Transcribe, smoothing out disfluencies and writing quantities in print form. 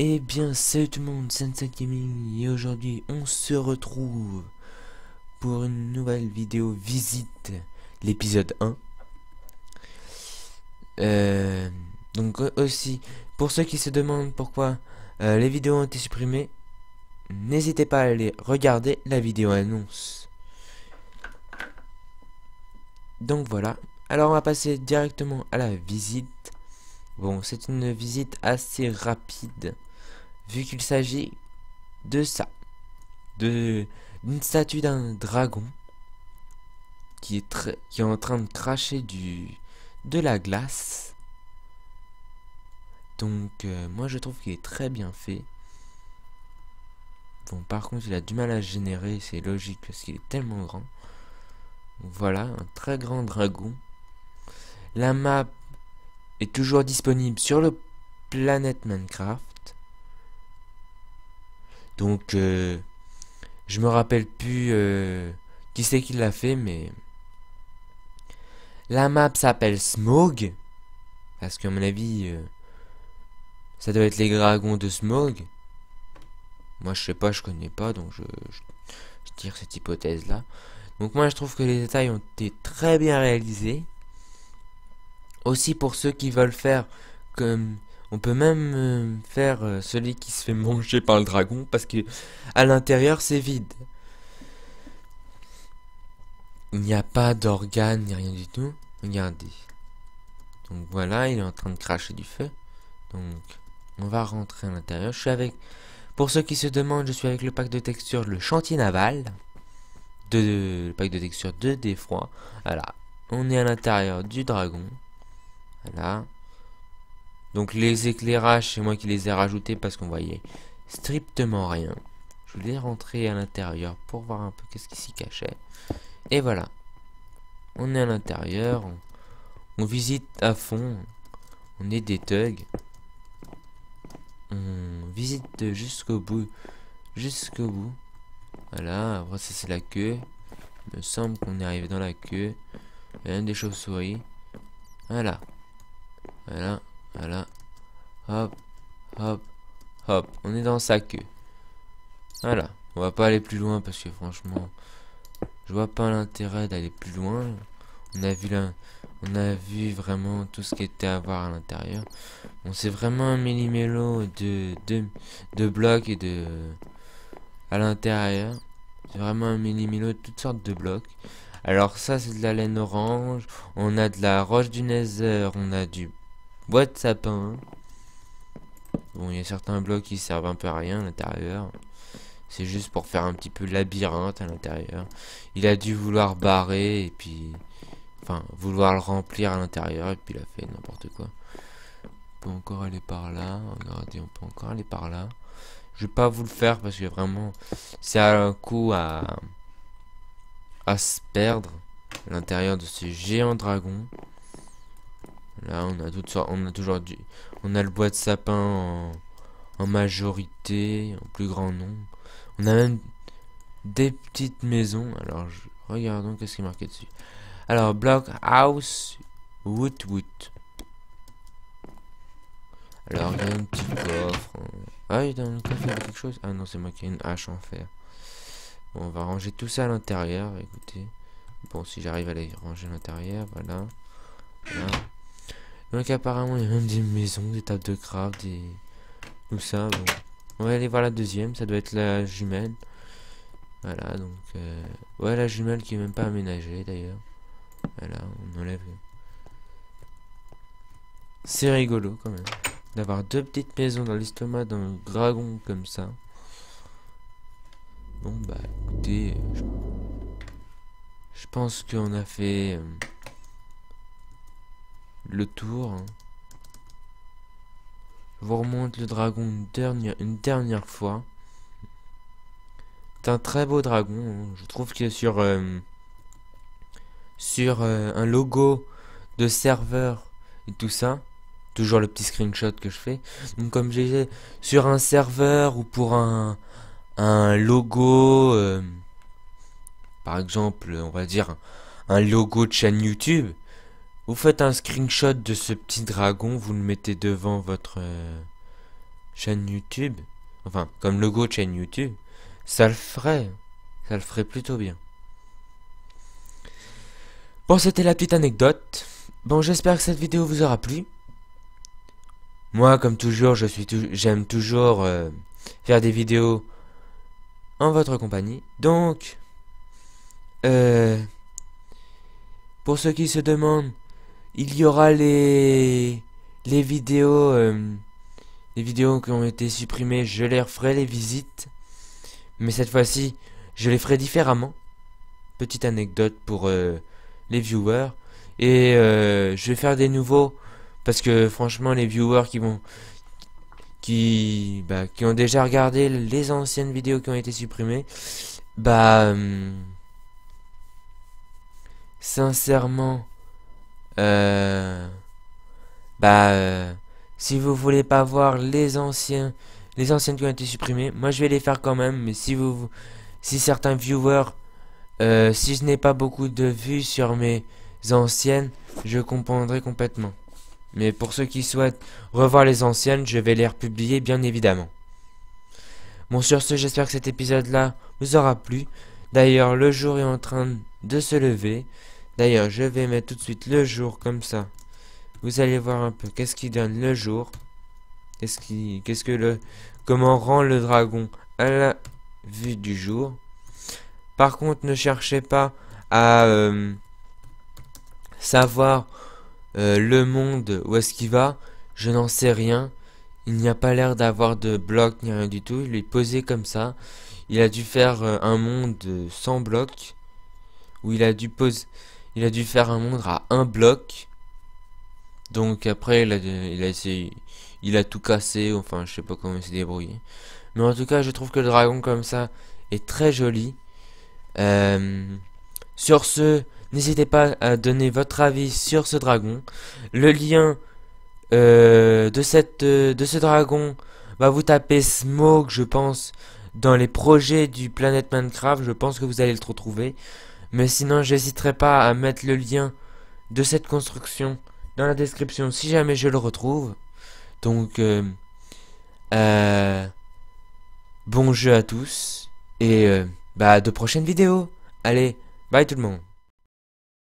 Eh bien, salut tout le monde, Sensei Gaming, et aujourd'hui on se retrouve pour une nouvelle vidéo visite, l'épisode 1. Donc aussi, pour ceux qui se demandent pourquoi les vidéos ont été supprimées, n'hésitez pas à aller regarder la vidéo annonce. Donc voilà, alors on va passer directement à la visite. Bon, c'est une visite assez rapide, vu qu'il s'agit de ça, d'une statue d'un dragon qui est en train de cracher de la glace. Donc moi je trouve qu'il est très bien fait. Bon, par contre il a du mal à se générer, c'est logique parce qu'il est tellement grand. Donc, voilà, un très grand dragon. La map est toujours disponible sur le Planète Minecraft. Donc je me rappelle plus qui c'est qui l'a fait, mais la map s'appelle Smog, parce qu'à mon avis ça doit être les dragons de Smog. Moi je sais pas, je connais pas, donc je tire cette hypothèse là. Donc moi je trouve que les détails ont été très bien réalisés. Aussi pour ceux qui veulent faire comme... On peut même faire celui qui se fait manger par le dragon, parce que à l'intérieur c'est vide. Il n'y a pas d'organes ni rien du tout. Regardez. Donc voilà, il est en train de cracher du feu. Donc on va rentrer à l'intérieur. Je suis avec... Pour ceux qui se demandent, je suis avec le pack de textures, le chantier naval. Le pack de textures de d'effroi. Voilà. On est à l'intérieur du dragon. Voilà. Donc les éclairages, c'est moi qui les ai rajoutés parce qu'on voyait strictement rien. Je voulais rentrer à l'intérieur pour voir un peu qu'est-ce qui s'y cachait. Et voilà. On est à l'intérieur. On visite à fond. On est des thugs. On visite jusqu'au bout. Jusqu'au bout. Voilà. Après ça c'est la queue. Il me semble qu'on est arrivé dans la queue. Il y a même des chauves-souris. Voilà. Voilà. Voilà. Hop. Hop. Hop. On est dans sa queue. Voilà. On va pas aller plus loin parce que franchement, je vois pas l'intérêt d'aller plus loin. On a vu vraiment tout ce qui était à voir à l'intérieur. Bon, c'est vraiment un millimélo de blocs et de à l'intérieur. C'est vraiment un millimélo de toutes sortes de blocs. Alors ça c'est de la laine orange. On a de la roche du Nether. On a du bois de sapin. Bon, il y a certains blocs qui servent un peu à rien à l'intérieur. C'est juste pour faire un petit peu labyrinthe à l'intérieur. Il a dû vouloir barrer et puis... Enfin, vouloir le remplir à l'intérieur et puis il a fait n'importe quoi. On peut encore aller par là. Regardez, on peut encore aller par là. Je vais pas vous le faire parce que vraiment, c'est un coup à se perdre à l'intérieur de ce géant dragon. Là, on a toutes sortes, on a le bois de sapin en majorité, en plus grand nombre. On a même des petites maisons. Alors, regardons qu'est-ce qui est marqué dessus. Alors, block house wood. Alors, il y a un petit coffre. Ah, dans le coffre, il y a quelque chose. Ah non, c'est moi qui ai une hache en fer. Bon, on va ranger tout ça à l'intérieur. Écoutez. Bon, si j'arrive à les ranger à l'intérieur, voilà. Voilà. Donc, apparemment, il y a même des maisons, des tables de craft, tout ça. Bon. On va aller voir la deuxième. Ça doit être la jumelle. Voilà, donc... ouais, la jumelle qui est même pas aménagée, d'ailleurs. Voilà, on enlève. C'est rigolo quand même d'avoir deux petites maisons dans l'estomac d'un dragon comme ça. Bon bah écoutez, je pense qu'on a fait le tour. Hein. Je vous remonte le dragon une dernière fois. C'est un très beau dragon. Hein. Je trouve que sur un logo de serveur et tout ça, toujours le petit screenshot que je fais, donc comme j'ai dit, sur un serveur ou pour un logo, par exemple on va dire un logo de chaîne YouTube, vous faites un screenshot de ce petit dragon, vous le mettez devant votre chaîne YouTube, enfin comme logo de chaîne YouTube, ça le ferait plutôt bien. Bon, c'était la petite anecdote. Bon, j'espère que cette vidéo vous aura plu. Moi, comme toujours, j'aime toujours faire des vidéos en votre compagnie. Donc, pour ceux qui se demandent, il y aura les vidéos, qui ont été supprimées. Je les referai les visites, mais cette fois-ci, je les ferai différemment. Petite anecdote pour les viewers. Et je vais faire des nouveaux parce que franchement, les viewers qui ont déjà regardé les anciennes vidéos qui ont été supprimées, sincèrement, si vous voulez pas voir les anciennes qui ont été supprimées, moi je vais les faire quand même. Mais si certains viewers, si je n'ai pas beaucoup de vues sur mes anciennes, je comprendrai complètement. Mais pour ceux qui souhaitent revoir les anciennes, je vais les republier bien évidemment. Bon, sur ce, j'espère que cet épisode-là vous aura plu. D'ailleurs, le jour est en train de se lever. D'ailleurs, je vais mettre tout de suite le jour comme ça. Vous allez voir un peu qu'est-ce qui donne le jour. Comment rend le dragon à la vue du jour. Par contre, ne cherchez pas à savoir le monde où est-ce qu'il va. Je n'en sais rien. Il n'y a pas l'air d'avoir de bloc ni rien du tout. Il est posé comme ça. Il a dû faire un monde sans bloc. Où il a dû faire un monde à un bloc. Donc après il a tout cassé. Enfin, je sais pas comment il s'est débrouillé. Mais en tout cas, je trouve que le dragon comme ça est très joli. Sur ce, n'hésitez pas à donner votre avis sur ce dragon. Le lien de ce dragon, vous tapez Smoke, je pense, dans les projets du Planet Minecraft. Je pense que vous allez le retrouver. Mais sinon, j'hésiterai pas à mettre le lien de cette construction dans la description si jamais je le retrouve. Donc, bon jeu à tous. Et de prochaines vidéos. Allez, bye tout le monde.